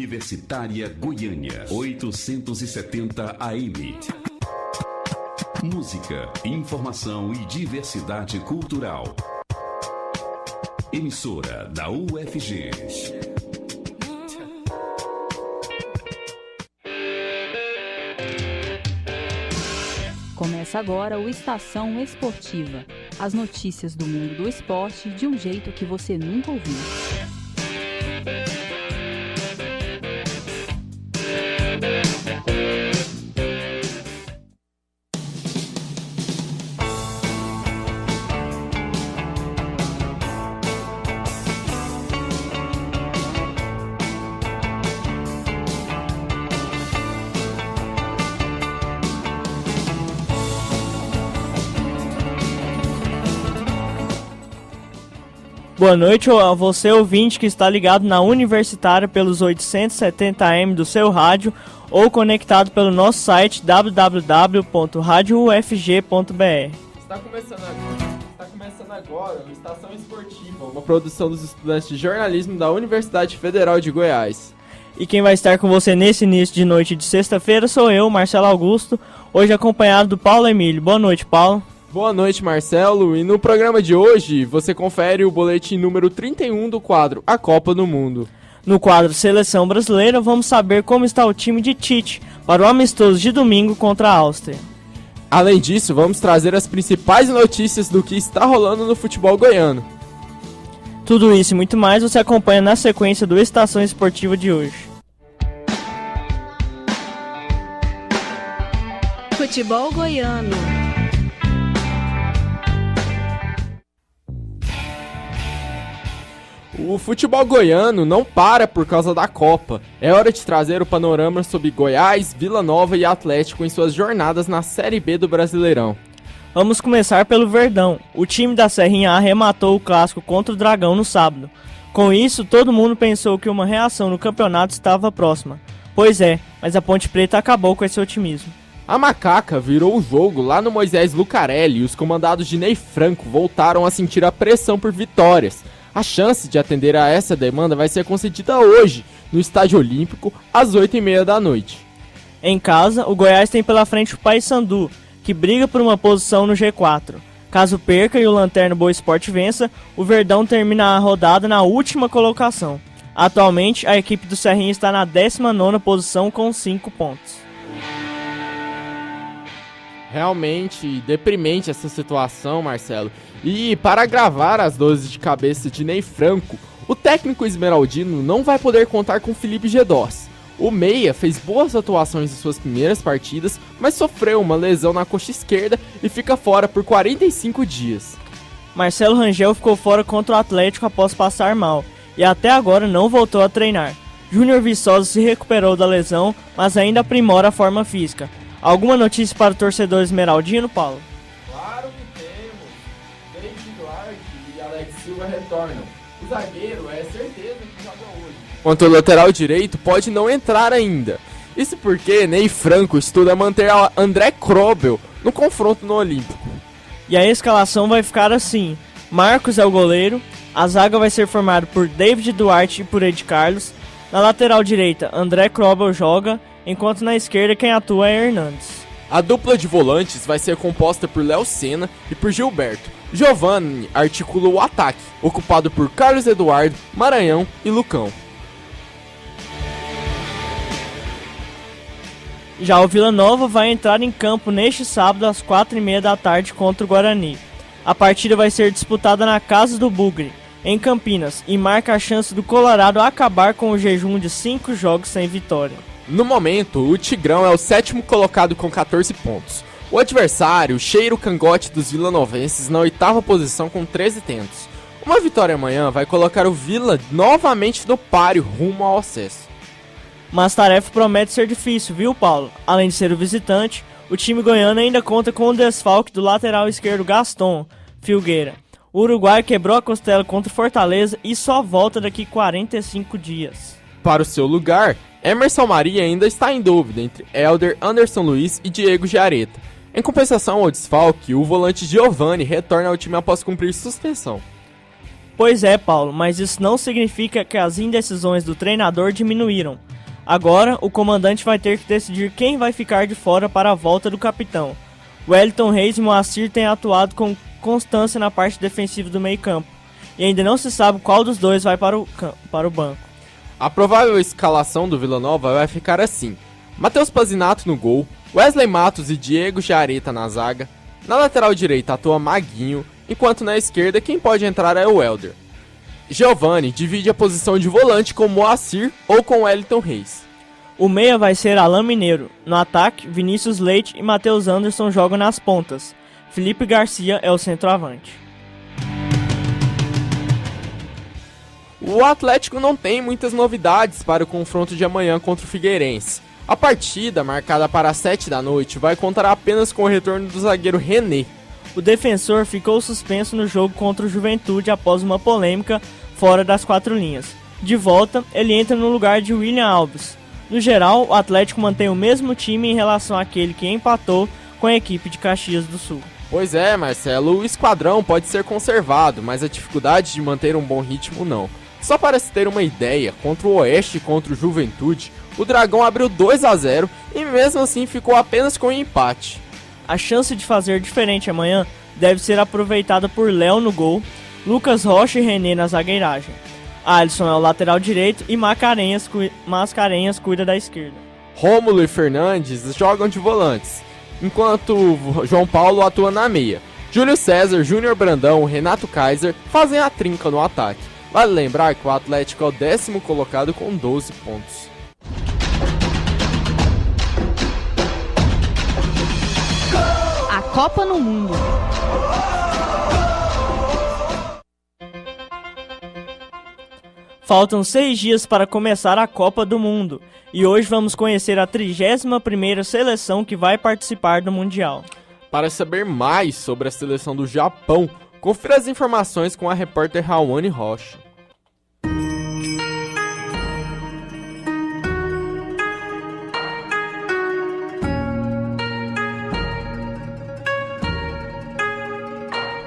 Universitária Goiânia, 870 AM. Música, informação e diversidade cultural. Emissora da UFG. Começa agora o Estação Esportiva. As notícias do mundo do esporte de um jeito que você nunca ouviu. Boa noite a você, ouvinte, que está ligado na Universitária pelos 870 AM do seu rádio ou conectado pelo nosso site www.radioufg.br. Está começando agora o Estação Esportiva, uma produção dos estudantes de jornalismo da Universidade Federal de Goiás. E quem vai estar com você nesse início de noite de sexta-feira sou eu, Marcelo Augusto, hoje acompanhado do Paulo Emílio. Boa noite, Paulo. Boa noite, Marcelo, e no programa de hoje você confere o boletim número 31 do quadro A Copa do Mundo. No quadro Seleção Brasileira vamos saber como está o time de Tite para o amistoso de domingo contra a Áustria. Além disso, vamos trazer as principais notícias do que está rolando no futebol goiano. Tudo isso e muito mais você acompanha na sequência do Estação Esportiva de hoje. Futebol goiano. O futebol goiano não para por causa da Copa. É hora de trazer o panorama sobre Goiás, Vila Nova e Atlético em suas jornadas na Série B do Brasileirão. Vamos começar pelo Verdão. O time da Serrinha arrematou o clássico contra o Dragão no sábado. Com isso, todo mundo pensou que uma reação no campeonato estava próxima. Pois é, mas a Ponte Preta acabou com esse otimismo. A Macaca virou o jogo lá no Moisés Lucarelli e os comandados de Ney Franco voltaram a sentir a pressão por vitórias. A chance de atender a essa demanda vai ser concedida hoje, no Estádio Olímpico, às 8h30 da noite. Em casa, o Goiás tem pela frente o Paysandu, que briga por uma posição no G4. Caso perca e o Lanterna Boa Esporte vença, o Verdão termina a rodada na última colocação. Atualmente, a equipe do Serrinha está na 19ª posição com 5 pontos. Realmente deprimente essa situação, Marcelo. E para agravar as dores de cabeça de Ney Franco, o técnico esmeraldino não vai poder contar com Felipe Gedós. O meia fez boas atuações em suas primeiras partidas, mas sofreu uma lesão na coxa esquerda e fica fora por 45 dias. Marcelo Rangel ficou fora contra o Atlético após passar mal, e até agora não voltou a treinar. Júnior Viçosa se recuperou da lesão, mas ainda aprimora a forma física. Alguma notícia para o torcedor esmeraldino, Paulo? Claro que temos. David Duarte e Alex Silva retornam. O zagueiro é certeza que joga hoje. Quanto ao lateral direito, pode não entrar ainda. Isso porque Ney Franco estuda manter André Krobel no confronto no Olímpico. E a escalação vai ficar assim: Marcos é o goleiro, a zaga vai ser formada por David Duarte e por Ed Carlos. Na lateral direita, André Krobel joga, enquanto na esquerda quem atua é Hernandes. A dupla de volantes vai ser composta por Léo Senna e por Gilberto. Giovanni articula o ataque, ocupado por Carlos Eduardo, Maranhão e Lucão. Já o Vila Nova vai entrar em campo neste sábado às 4h30 da tarde contra o Guarani. A partida vai ser disputada na Casa do Bugre, em Campinas, e marca a chance do Colorado acabar com o jejum de 5 jogos sem vitória. No momento, o Tigrão é o 7º colocado com 14 pontos. O adversário cheira o cangote dos vilanovenses na 8ª posição com 13 tentos. Uma vitória amanhã vai colocar o Vila novamente no páreo rumo ao acesso. Mas a tarefa promete ser difícil, viu, Paulo? Além de ser o visitante, o time goiano ainda conta com o desfalque do lateral esquerdo Gaston Filgueira. O Uruguai quebrou a costela contra o Fortaleza e só volta daqui 45 dias. Para o seu lugar, Emerson Maria ainda está em dúvida entre Elder, Anderson Luiz e Diego Giareta. Em compensação ao desfalque, o volante Giovanni retorna ao time após cumprir suspensão. Pois é, Paulo, mas isso não significa que as indecisões do treinador diminuíram. Agora, o comandante vai ter que decidir quem vai ficar de fora para a volta do capitão. Wellington Reis e Moacir têm atuado com constância na parte defensiva do meio-campo, e ainda não se sabe qual dos dois vai para o banco. A provável escalação do Vila Nova vai ficar assim: Matheus Pazinato no gol, Wesley Matos e Diego Jareta na zaga, na lateral direita atua Maguinho, enquanto na esquerda quem pode entrar é o Helder. Giovani divide a posição de volante com Moacir ou com Wellington Reis. O meia vai ser Alain Mineiro. No ataque, Vinícius Leite e Matheus Anderson jogam nas pontas. Felipe Garcia é o centroavante. O Atlético não tem muitas novidades para o confronto de amanhã contra o Figueirense. A partida, marcada para as 7 da noite, vai contar apenas com o retorno do zagueiro René. O defensor ficou suspenso no jogo contra o Juventude após uma polêmica fora das 4 linhas. De volta, ele entra no lugar de William Alves. No geral, o Atlético mantém o mesmo time em relação àquele que empatou com a equipe de Caxias do Sul. Pois é, Marcelo, o esquadrão pode ser conservado, mas a dificuldade de manter um bom ritmo não. Só para se ter uma ideia, contra o Oeste e contra o Juventude, o Dragão abriu 2-0 e mesmo assim ficou apenas com um empate. A chance de fazer diferente amanhã deve ser aproveitada por Léo no gol, Lucas Rocha e René na zagueiragem. Alisson é o lateral direito e Mascarenhas cuida da esquerda. Rômulo e Fernandes jogam de volantes, enquanto João Paulo atua na meia. Júlio César, Júnior Brandão e Renato Kaiser fazem a trinca no ataque. Vale lembrar que o Atlético é o 10º colocado com 12 pontos. A Copa no Mundo. Faltam 6 dias para começar a Copa do Mundo e hoje vamos conhecer a 31ª seleção que vai participar do Mundial. Para saber mais sobre a seleção do Japão, confira as informações com a repórter Raoni Rocha.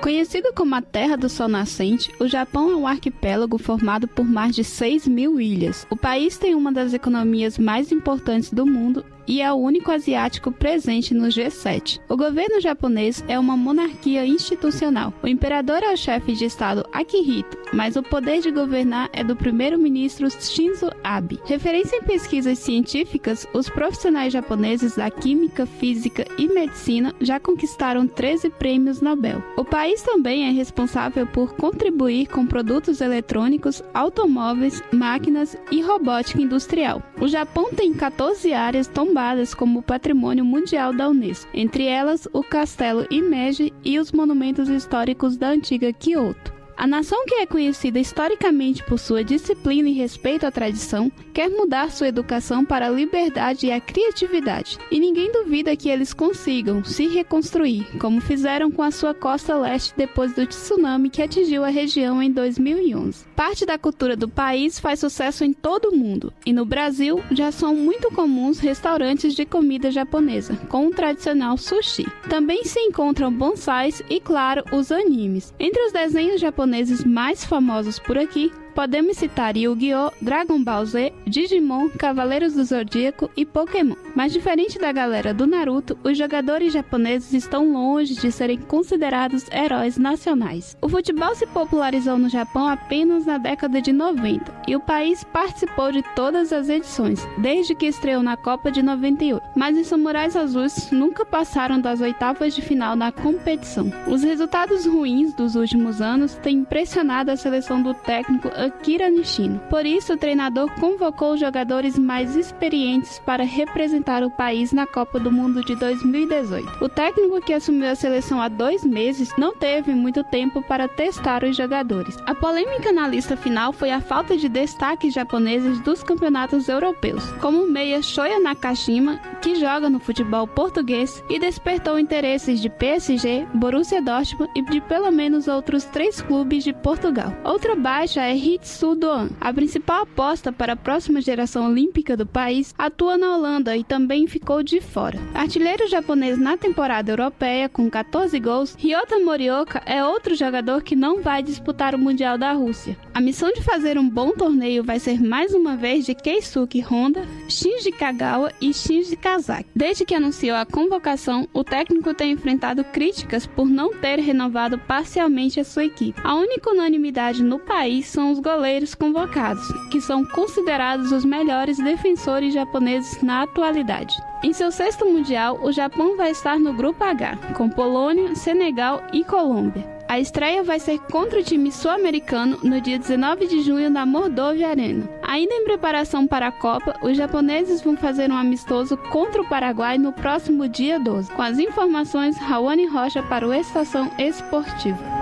Conhecido como a Terra do Sol Nascente, o Japão é um arquipélago formado por mais de 6.000 ilhas. O país tem uma das economias mais importantes do mundo e é o único asiático presente no G7. O governo japonês é uma monarquia institucional. O imperador é o chefe de estado Akihito, mas o poder de governar é do primeiro-ministro Shinzo Abe. Referência em pesquisas científicas, os profissionais japoneses da química, física e medicina já conquistaram 13 prêmios Nobel. O país também é responsável por contribuir com produtos eletrônicos, automóveis, máquinas e robótica industrial. O Japão tem 14 áreas tombadas como Patrimônio Mundial da Unesco, entre elas o Castelo Himeji e os monumentos históricos da antiga Kyoto. A nação, que é conhecida historicamente por sua disciplina e respeito à tradição, quer mudar sua educação para a liberdade e a criatividade. E ninguém duvida que eles consigam se reconstruir, como fizeram com a sua costa leste depois do tsunami que atingiu a região em 2011. Parte da cultura do país faz sucesso em todo o mundo, e no Brasil já são muito comuns restaurantes de comida japonesa, com o tradicional sushi. Também se encontram bonsais e, claro, os animes. Entre os desenhos japoneses mais famosos por aqui, podemos citar Yu-Gi-Oh!, Dragon Ball Z, Digimon, Cavaleiros do Zodíaco e Pokémon. Mas diferente da galera do Naruto, os jogadores japoneses estão longe de serem considerados heróis nacionais. O futebol se popularizou no Japão apenas na década de 90 e o país participou de todas as edições, desde que estreou na Copa de 98. Mas os Samurais Azuis nunca passaram das oitavas de final na competição. Os resultados ruins dos últimos anos têm impressionado a seleção do técnico Akira Nishino. Por isso, o treinador convocou os jogadores mais experientes para representar o país na Copa do Mundo de 2018. O técnico, que assumiu a seleção há 2 meses, não teve muito tempo para testar os jogadores. A polêmica na lista final foi a falta de destaques japoneses dos campeonatos europeus, como o meia Shoya Nakashima, que joga no futebol português e despertou interesses de PSG, Borussia Dortmund e de pelo menos outros 3 clubes de Portugal. Outra baixa é Mitsu Doan. A principal aposta para a próxima geração olímpica do país atua na Holanda e também ficou de fora. Artilheiro japonês na temporada europeia com 14 gols, Ryota Morioka é outro jogador que não vai disputar o Mundial da Rússia. A missão de fazer um bom torneio vai ser mais uma vez de Keisuke Honda, Shinji Kagawa e Shinji Kazaki. Desde que anunciou a convocação, o técnico tem enfrentado críticas por não ter renovado parcialmente a sua equipe. A única unanimidade no país são os goleiros convocados, que são considerados os melhores defensores japoneses na atualidade. Em seu 6º Mundial, o Japão vai estar no Grupo H, com Polônia, Senegal e Colômbia. A estreia vai ser contra o time sul-americano no dia 19 de junho na Mordovia Arena. Ainda em preparação para a Copa, os japoneses vão fazer um amistoso contra o Paraguai no próximo dia 12. Com as informações, Raoni Rocha para o Estação Esportiva.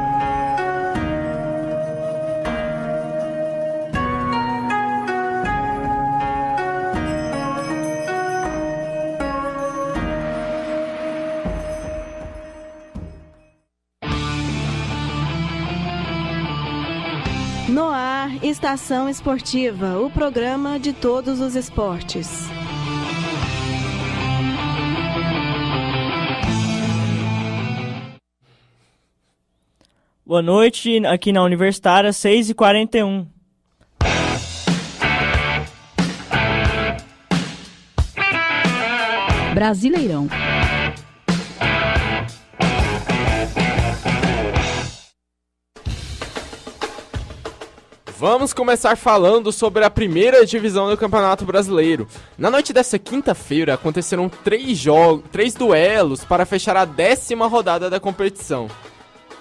No ar, Estação Esportiva, o programa de todos os esportes. Boa noite, aqui na Universitária, 6h41. Brasileirão. Vamos começar falando sobre a primeira divisão do Campeonato Brasileiro. Na noite dessa quinta-feira aconteceram 3 duelos para fechar a 10ª rodada da competição.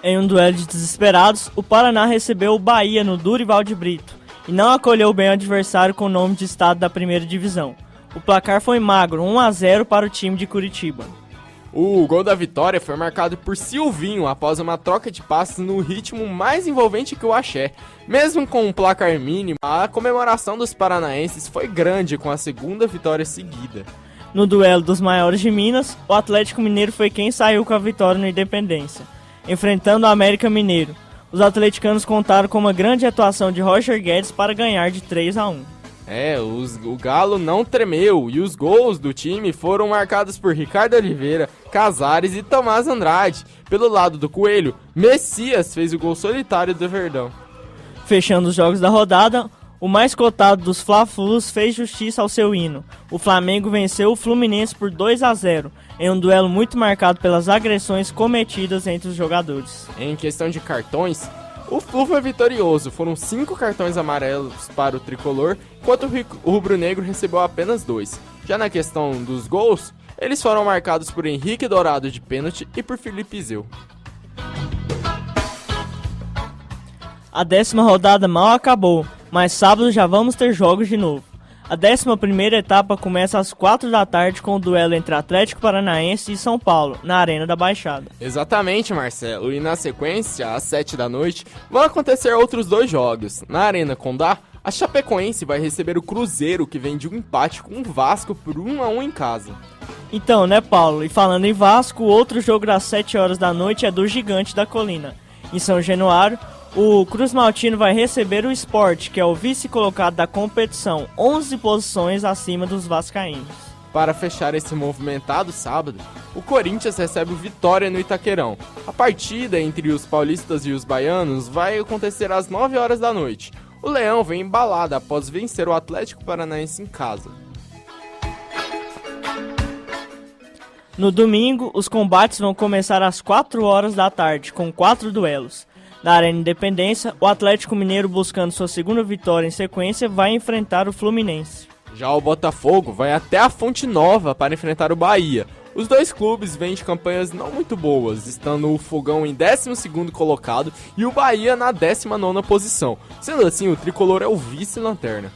Em um duelo de desesperados, o Paraná recebeu o Bahia no Durival de Brito e não acolheu bem o adversário com o nome de estado da primeira divisão. O placar foi magro, 1-0 para o time de Curitiba. O gol da vitória foi marcado por Silvinho após uma troca de passes no ritmo mais envolvente que o axé. Mesmo com um placar mínimo, a comemoração dos paranaenses foi grande com a segunda vitória seguida. No duelo dos maiores de Minas, o Atlético Mineiro foi quem saiu com a vitória no Independência, enfrentando o América Mineiro. Os atleticanos contaram com uma grande atuação de Roger Guedes para ganhar de 3-1. O Galo não tremeu e os gols do time foram marcados por Ricardo Oliveira, Casares e Tomás Andrade. Pelo lado do Coelho, Messias fez o gol solitário do Verdão. Fechando os jogos da rodada, o mais cotado dos Fla-Flus fez justiça ao seu hino. O Flamengo venceu o Fluminense por 2-0, em um duelo muito marcado pelas agressões cometidas entre os jogadores. Em questão de cartões, o Flu foi vitorioso, foram 5 cartões amarelos para o tricolor, enquanto o rubro-negro recebeu apenas 2. Já na questão dos gols, eles foram marcados por Henrique Dourado de pênalti e por Felipe Zeu. A 10ª rodada mal acabou, mas sábado já vamos ter jogos de novo. A 11ª etapa começa às 4 da tarde com o duelo entre Atlético Paranaense e São Paulo, na Arena da Baixada. Exatamente, Marcelo. E na sequência, às 7 da noite, vão acontecer outros 2 jogos. Na Arena Condá, a Chapecoense vai receber o Cruzeiro, que vem de um empate com o Vasco por 1-1 em casa. Então, né, Paulo? E falando em Vasco, o outro jogo das 7 horas da noite é do Gigante da Colina. Em São Januário, o Cruz Maltino vai receber o Sport, que é o vice-colocado da competição, 11 posições acima dos vascaínos. Para fechar esse movimentado sábado, o Corinthians recebe o Vitória no Itaquerão. A partida entre os paulistas e os baianos vai acontecer às 9 horas da noite. O Leão vem embalado após vencer o Atlético Paranaense em casa. No domingo, os combates vão começar às 4 horas da tarde, com 4 duelos. Na Arena Independência, o Atlético Mineiro, buscando sua segunda vitória em sequência, vai enfrentar o Fluminense. Já o Botafogo vai até a Fonte Nova para enfrentar o Bahia. Os 2 clubes vêm de campanhas não muito boas, estando o Fogão em 12º colocado e o Bahia na 19ª posição. Sendo assim, o tricolor é o vice-lanterna.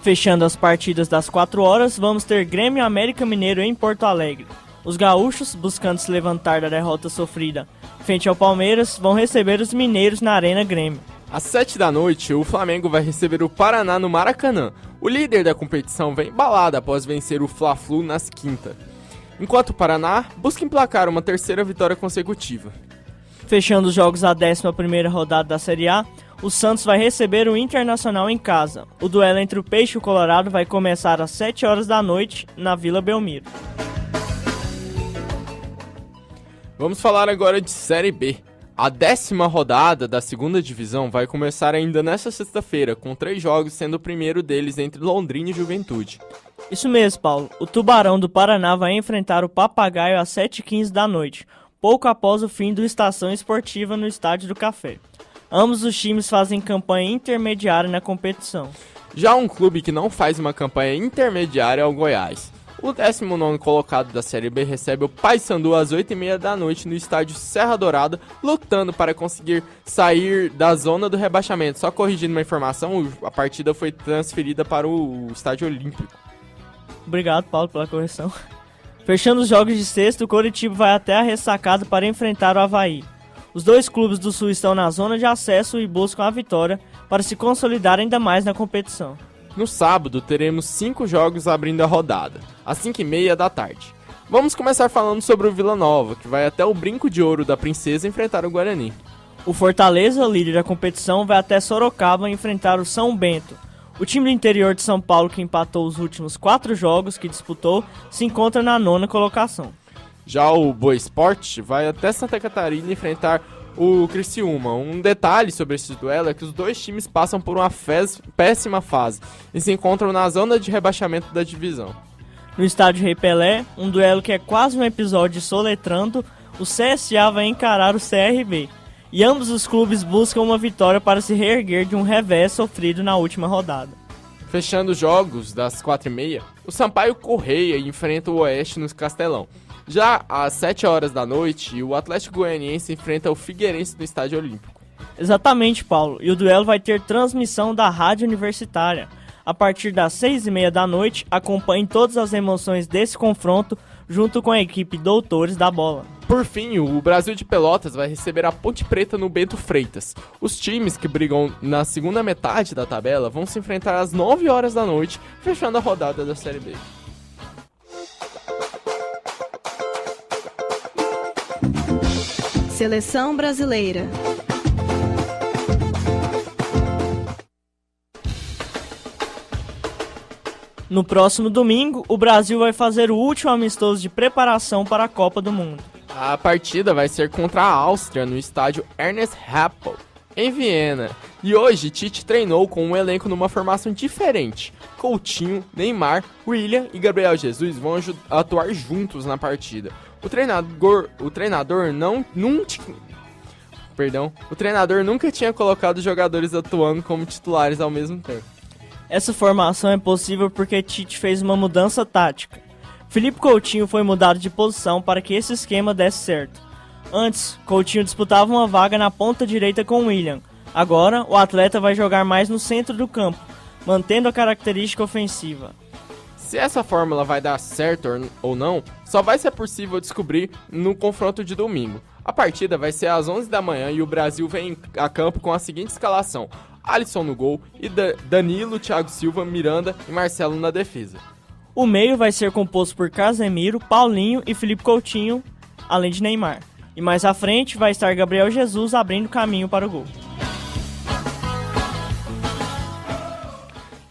Fechando as partidas das 4 horas, vamos ter Grêmio e América Mineiro em Porto Alegre. Os gaúchos, buscando se levantar da derrota sofrida frente ao Palmeiras, vão receber os mineiros na Arena Grêmio. Às 7 da noite, o Flamengo vai receber o Paraná no Maracanã. O líder da competição vem embalado após vencer o Fla-Flu nas quintas. Enquanto o Paraná busca emplacar uma 3ª vitória consecutiva. Fechando os jogos da 11ª rodada da Série A, o Santos vai receber o Internacional em casa. O duelo entre o Peixe e o Colorado vai começar às 7 horas da noite na Vila Belmiro. Vamos falar agora de Série B. A 10ª rodada da segunda divisão vai começar ainda nesta sexta-feira, com 3 jogos, sendo o primeiro deles entre Londrina e Juventude. Isso mesmo, Paulo. O Tubarão do Paraná vai enfrentar o Papagaio às 7h15 da noite, pouco após o fim do Estação Esportiva no Estádio do Café. Ambos os times fazem campanha intermediária na competição. Já um clube que não faz uma campanha intermediária é o Goiás. O 19º colocado da Série B recebe o Paysandu às 8h30 da noite no estádio Serra Dourada, lutando para conseguir sair da zona do rebaixamento. Só corrigindo uma informação, a partida foi transferida para o Estádio Olímpico. Obrigado, Paulo, pela correção. Fechando os jogos de sexta, o Coritiba vai até a Ressacada para enfrentar o Avaí. Os dois clubes do Sul estão na zona de acesso e buscam a vitória para se consolidar ainda mais na competição. No sábado, teremos 5 jogos abrindo a rodada, às 5h30 da tarde. Vamos começar falando sobre o Vila Nova, que vai até o Brinco de Ouro da Princesa enfrentar o Guarani. O Fortaleza, líder da competição, vai até Sorocaba enfrentar o São Bento. O time do interior de São Paulo, que empatou os últimos 4 jogos que disputou, se encontra na 9ª colocação. Já o Boa Esporte vai até Santa Catarina enfrentar o Criciúma. Um detalhe sobre esse duelo é que os dois times passam por uma péssima fase e se encontram na zona de rebaixamento da divisão. No estádio Rei Pelé, um duelo que é quase um episódio de Soletrando, o CSA vai encarar o CRB. E ambos os clubes buscam uma vitória para se reerguer de um revés sofrido na última rodada. Fechando os jogos das 4h30, o Sampaio Correia enfrenta o Oeste no Castelão. Já às 7 horas da noite, o Atlético Goianiense enfrenta o Figueirense no Estádio Olímpico. Exatamente, Paulo, e o duelo vai ter transmissão da Rádio Universitária. A partir das 6h30 da noite, acompanhe todas as emoções desse confronto junto com a equipe Doutores da Bola. Por fim, o Brasil de Pelotas vai receber a Ponte Preta no Bento Freitas. Os times que brigam na segunda metade da tabela vão se enfrentar às 9 horas da noite, fechando a rodada da Série B. Seleção brasileira. No próximo domingo, o Brasil vai fazer o último amistoso de preparação para a Copa do Mundo. A partida vai ser contra a Áustria no estádio Ernst Happel, em Viena. E hoje, Tite treinou com um elenco numa formação diferente. Coutinho, Neymar, William e Gabriel Jesus vão atuar juntos na partida. O treinador nunca tinha colocado jogadores atuando como titulares ao mesmo tempo. Essa formação é possível porque Tite fez uma mudança tática. Felipe Coutinho foi mudado de posição para que esse esquema desse certo. Antes, Coutinho disputava uma vaga na ponta direita com William. Agora, o atleta vai jogar mais no centro do campo, mantendo a característica ofensiva. Se essa fórmula vai dar certo ou não, só vai ser possível descobrir no confronto de domingo. A partida vai ser às 11 da manhã e o Brasil vem a campo com a seguinte escalação: Alisson no gol e Danilo, Thiago Silva, Miranda e Marcelo na defesa. O meio vai ser composto por Casemiro, Paulinho e Felipe Coutinho, além de Neymar. E mais à frente vai estar Gabriel Jesus abrindo caminho para o gol.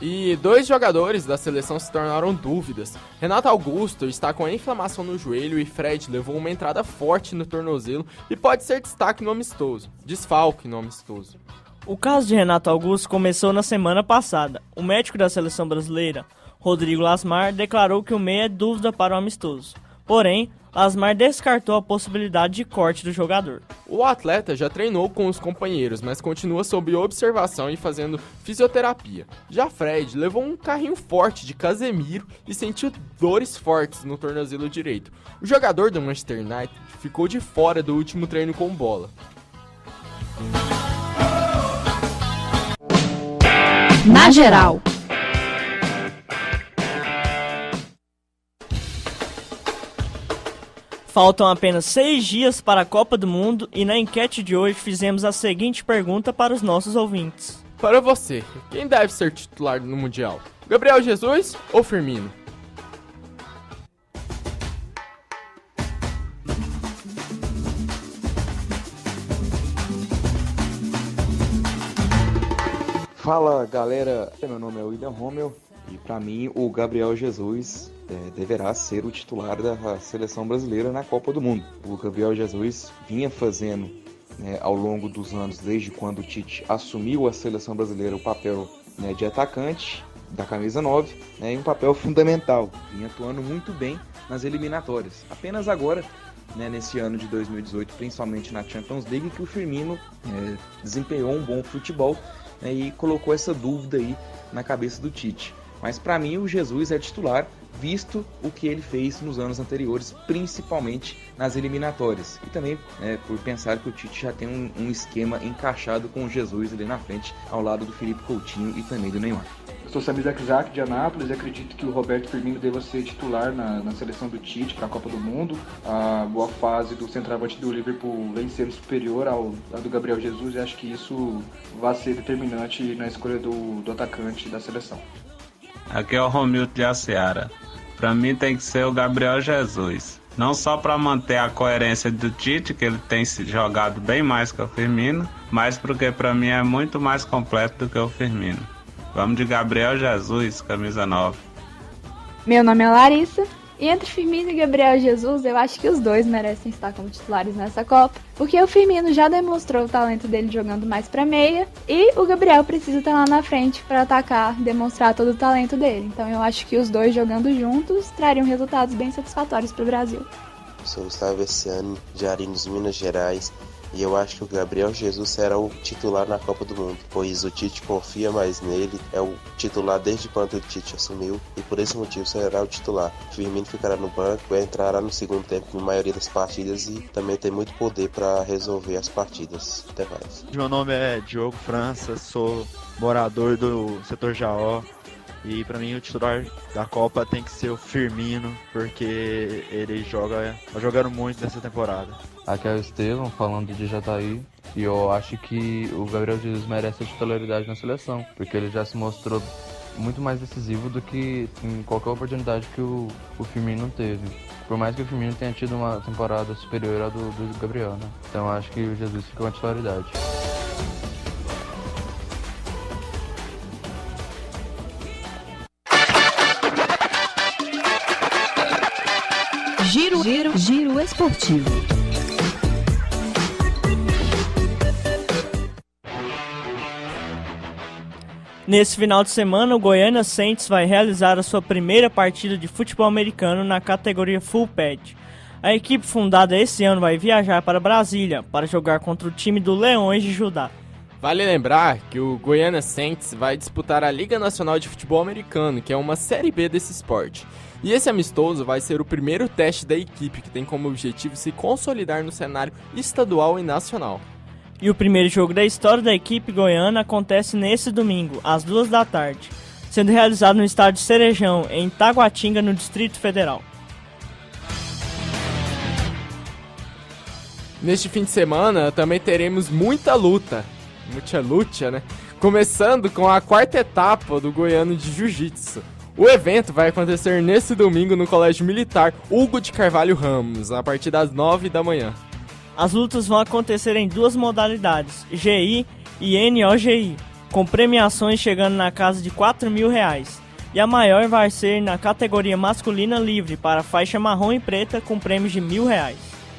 E 2 jogadores da seleção se tornaram dúvidas. Renato Augusto está com a inflamação no joelho e Fred levou uma entrada forte no tornozelo e pode ser desfalque no amistoso. O caso de Renato Augusto começou na semana passada. O médico da seleção brasileira, Rodrigo Lasmar, declarou que o meia é dúvida para o amistoso. Porém, Lasmar descartou a possibilidade de corte do jogador. O atleta já treinou com os companheiros, mas continua sob observação e fazendo fisioterapia. Já Fred levou um carrinho forte de Casemiro e sentiu dores fortes no tornozelo direito. O jogador do Manchester United ficou de fora do último treino com bola. Na geral. Faltam apenas 6 dias para a Copa do Mundo e na enquete de hoje fizemos a seguinte pergunta para os nossos ouvintes. Para você, quem deve ser titular no Mundial? Gabriel Jesus ou Firmino? Fala galera, meu nome é William Rommel e para mim o Gabriel Jesus deverá ser o titular da seleção brasileira na Copa do Mundo. O Gabriel Jesus vinha fazendo ao longo dos anos, desde quando o Tite assumiu a seleção brasileira, o papel de atacante da camisa 9, e um papel fundamental, vinha atuando muito bem nas eliminatórias. Apenas agora, nesse ano de 2018, principalmente na Champions League, que o Firmino desempenhou um bom futebol e colocou essa dúvida aí na cabeça do Tite. Mas para mim o Jesus é titular, visto o que ele fez nos anos anteriores, principalmente nas eliminatórias. E também por pensar que o Tite já tem um esquema encaixado com o Jesus ali na frente, ao lado do Felipe Coutinho e também do Neymar. Eu sou Samir Zakzak, de Anápolis, e acredito que o Roberto Firmino deva ser titular na seleção do Tite para a Copa do Mundo. A boa fase do centroavante do Liverpool vem sendo superior à do Gabriel Jesus, e acho que isso vai ser determinante na escolha do atacante da seleção. Aqui é o Romildo de Aciara. Para mim tem que ser o Gabriel Jesus. Não só para manter a coerência do Tite, que ele tem jogado bem mais que o Firmino, mas porque para mim é muito mais completo do que o Firmino. Vamos de Gabriel Jesus, camisa 9. Meu nome é Larissa. E entre Firmino e Gabriel Jesus, eu acho que os dois merecem estar como titulares nessa Copa, porque o Firmino já demonstrou o talento dele jogando mais pra meia, e o Gabriel precisa estar lá na frente para atacar, demonstrar todo o talento dele. Então eu acho que os dois jogando juntos trariam resultados bem satisfatórios para o Brasil. Eu sou Gustavo Essiani, de Arinos, Minas Gerais, e eu acho que o Gabriel Jesus será o titular na Copa do Mundo, pois o Tite confia mais nele, é o titular desde quando o Tite assumiu, e por esse motivo será o titular. Firmino ficará no banco, entrará no segundo tempo na maioria das partidas e também tem muito poder para resolver as partidas. Até mais. Meu nome é Diogo França, sou morador do setor Jaó. E pra mim o titular da Copa tem que ser o Firmino, porque ele tá jogando muito nessa temporada. Aqui é o Estevão, falando de Jataí, e eu acho que o Gabriel Jesus merece a titularidade na seleção, porque ele já se mostrou muito mais decisivo do que em qualquer oportunidade que o Firmino teve. Por mais que o Firmino tenha tido uma temporada superior à do Gabriel, né? Então eu acho que o Jesus fica com a titularidade. Giro esportivo. Nesse final de semana, o Goiânia Saints vai realizar a sua primeira partida de futebol americano na categoria Full Pad. A equipe fundada esse ano vai viajar para Brasília para jogar contra o time do Leões de Judá. Vale lembrar que o Goiânia Saints vai disputar a Liga Nacional de Futebol Americano, que é uma Série B desse esporte. E esse amistoso vai ser o primeiro teste da equipe, que tem como objetivo se consolidar no cenário estadual e nacional. E o primeiro jogo da história da equipe goiana acontece nesse domingo, às 14h, sendo realizado no estádio Cerejão, em Taguatinga, no Distrito Federal. Neste fim de semana também teremos muita luta, né? Começando com a quarta etapa do Goiano de Jiu-Jitsu. O evento vai acontecer nesse domingo no Colégio Militar Hugo de Carvalho Ramos, a partir das 9 da manhã. As lutas vão acontecer em duas modalidades, GI e NOGI, com premiações chegando na casa de R$4.000. E a maior vai ser na categoria masculina livre, para faixa marrom e preta, com prêmios de R$1.000.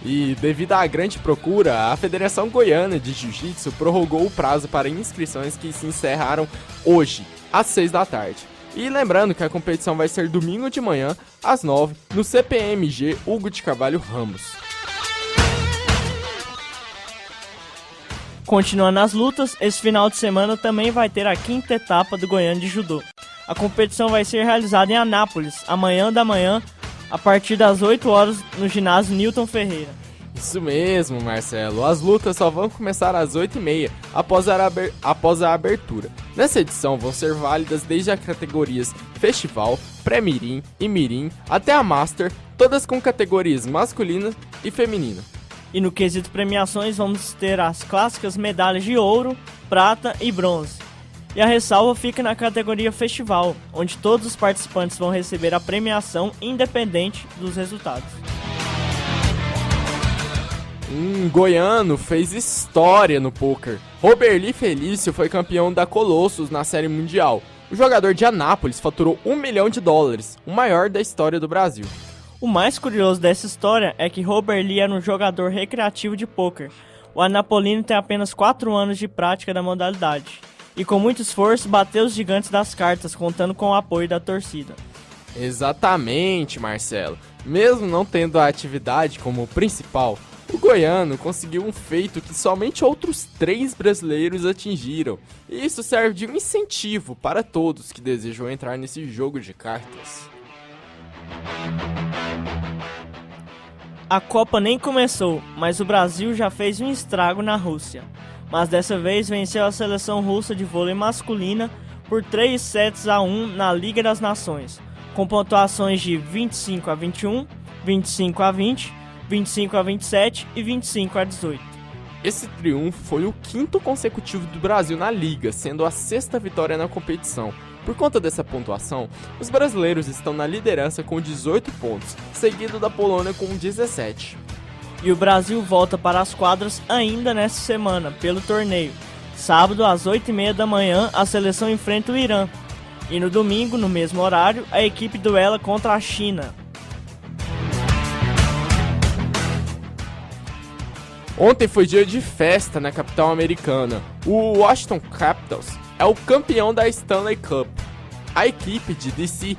E devido à grande procura, a Federação Goiana de Jiu-Jitsu prorrogou o prazo para inscrições que se encerraram hoje, às 6 da tarde. E lembrando que a competição vai ser domingo de manhã, às 9, no CPMG Hugo de Carvalho Ramos. Continuando as lutas, esse final de semana também vai ter a quinta etapa do Goiânia de Judô. A competição vai ser realizada em Anápolis, amanhã da manhã, a partir das 8 horas, no ginásio Newton Ferreira. Isso mesmo, Marcelo. As lutas só vão começar às 8h30, após a abertura. Nessa edição vão ser válidas desde as categorias Festival, Pré-Mirim e Mirim, até a Master, todas com categorias masculina e feminina. E no quesito premiações vamos ter as clássicas medalhas de ouro, prata e bronze. E a ressalva fica na categoria Festival, onde todos os participantes vão receber a premiação independente dos resultados. Um goiano fez história no poker. Roberli Felício foi campeão da Colossus na Série Mundial. O jogador de Anápolis faturou $1 milhão, o maior da história do Brasil. O mais curioso dessa história é que Roberli era um jogador recreativo de poker. O anapolino tem apenas 4 anos de prática da modalidade. E com muito esforço bateu os gigantes das cartas, contando com o apoio da torcida. Exatamente, Marcelo. Mesmo não tendo a atividade como principal, o goiano conseguiu um feito que somente outros 3 brasileiros atingiram. E isso serve de um incentivo para todos que desejam entrar nesse jogo de cartas. A Copa nem começou, mas o Brasil já fez um estrago na Rússia. Mas dessa vez venceu a seleção russa de vôlei masculina por 3-1 na Liga das Nações, com pontuações de 25-21, 25-20, 25-27 e 25-18. Esse triunfo foi o 5º consecutivo do Brasil na Liga, sendo a 6ª vitória na competição. Por conta dessa pontuação, os brasileiros estão na liderança com 18 pontos, seguido da Polônia com 17. E o Brasil volta para as quadras ainda nesta semana, pelo torneio. Sábado, às 8h30 da manhã, a seleção enfrenta o Irã. E no domingo, no mesmo horário, a equipe duela contra a China. Ontem foi dia de festa na capital americana. O Washington Capitals é o campeão da Stanley Cup. A equipe de DC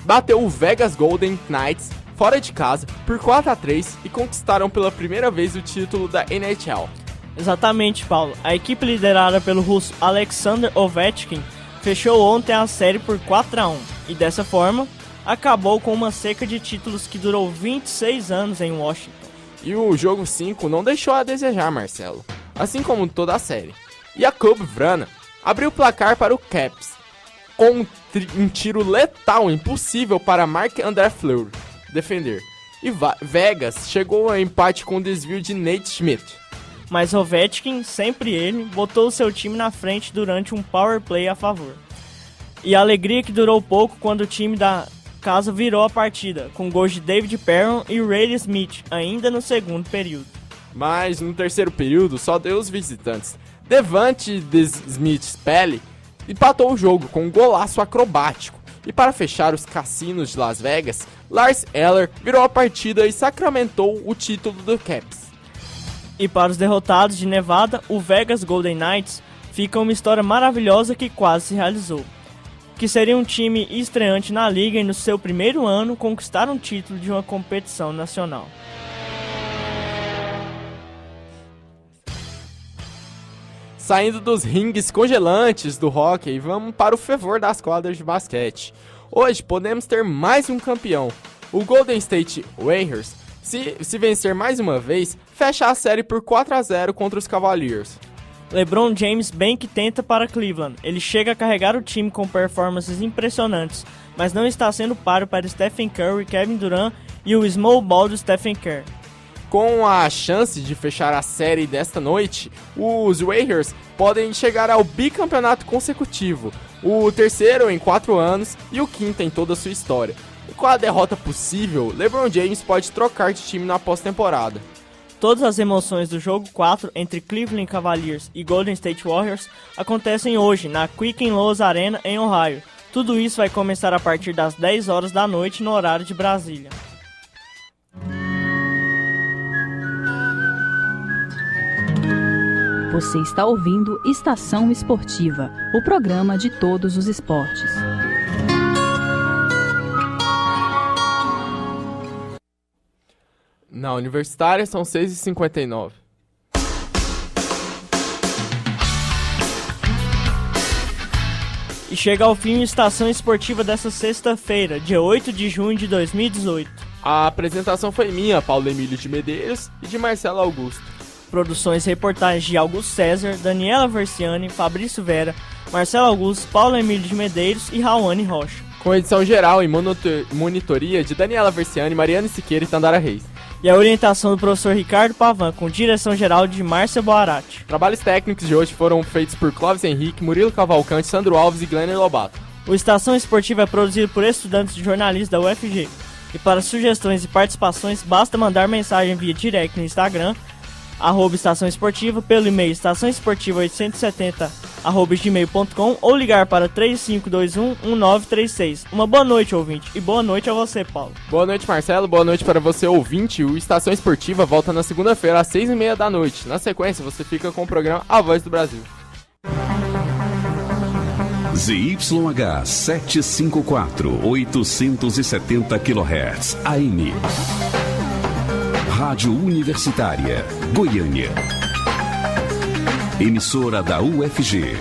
bateu o Vegas Golden Knights fora de casa por 4-3 e conquistaram pela primeira vez o título da NHL. Exatamente, Paulo. A equipe liderada pelo russo Alexander Ovechkin fechou ontem a série por 4-1 e dessa forma acabou com uma seca de títulos que durou 26 anos em Washington. E o jogo 5 não deixou a desejar, Marcelo, assim como toda a série. Jakub Vrana abriu o placar para o Caps, com um tiro letal impossível para Marc-André Fleury defender. E Vegas chegou ao empate com o desvio de Nate Schmidt. Mas Ovechkin, sempre ele, botou o seu time na frente durante um power play a favor. E a alegria que durou pouco quando o time da casa virou a partida, com gols de David Perron e Ray Smith, ainda no segundo período. Mas no terceiro período só deu os visitantes. Devante Smith-Pelly empatou o jogo com um golaço acrobático. E para fechar os cassinos de Las Vegas, Lars Eller virou a partida e sacramentou o título do Caps. E para os derrotados de Nevada, o Vegas Golden Knights fica uma história maravilhosa que quase se realizou. Que seria um time estreante na liga e no seu primeiro ano conquistar um título de uma competição nacional. Saindo dos ringues congelantes do hóquei, vamos para o fervor das quadras de basquete. Hoje podemos ter mais um campeão. O Golden State Warriors, se vencer mais uma vez, fecha a série por 4-0 contra os Cavaliers. LeBron James bem que tenta para Cleveland. Ele chega a carregar o time com performances impressionantes, mas não está sendo páreo para Stephen Curry, Kevin Durant e o small ball do Stephen Curry. Com a chance de fechar a série desta noite, os Warriors podem chegar ao bicampeonato consecutivo, o terceiro em 4 anos e o quinto em toda a sua história. E com a derrota possível, LeBron James pode trocar de time na pós-temporada. Todas as emoções do jogo 4 entre Cleveland Cavaliers e Golden State Warriors acontecem hoje na Quicken Loans Arena em Ohio. Tudo isso vai começar a partir das 10 horas da noite no horário de Brasília. Você está ouvindo Estação Esportiva, o programa de todos os esportes. Na Universitária são 6h59. E chega ao fim a Estação Esportiva dessa sexta-feira, dia 8 de junho de 2018. A apresentação foi minha, Paulo Emílio de Medeiros, e de Marcelo Augusto. Produções e reportagens de Augusto César, Daniela Versiani, Fabrício Vera, Marcelo Augusto, Paulo Emílio de Medeiros e Raoni Rocha. Com edição geral e monitoria de Daniela Versiani, Mariana Siqueira e Tandara Reis. E a orientação do professor Ricardo Pavan, com direção geral de Márcia Boarati. Trabalhos técnicos de hoje foram feitos por Clóvis Henrique, Murilo Cavalcante, Sandro Alves e Glenner Lobato. O Estação Esportiva é produzido por estudantes de jornalismo da UFG. E para sugestões e participações, basta mandar mensagem via direct no Instagram, @Estação Esportiva, pelo e-mail estaçãoesportiva870@gmail.com ou ligar para 3521-1936. Uma boa noite, ouvinte, e boa noite a você, Paulo. Boa noite, Marcelo, boa noite para você, ouvinte. O Estação Esportiva volta na segunda-feira às 6h30 da noite. Na sequência, você fica com o programa A Voz do Brasil. ZYH 754, 870 kHz, AM. Rádio Universitária, Goiânia. Emissora da UFG.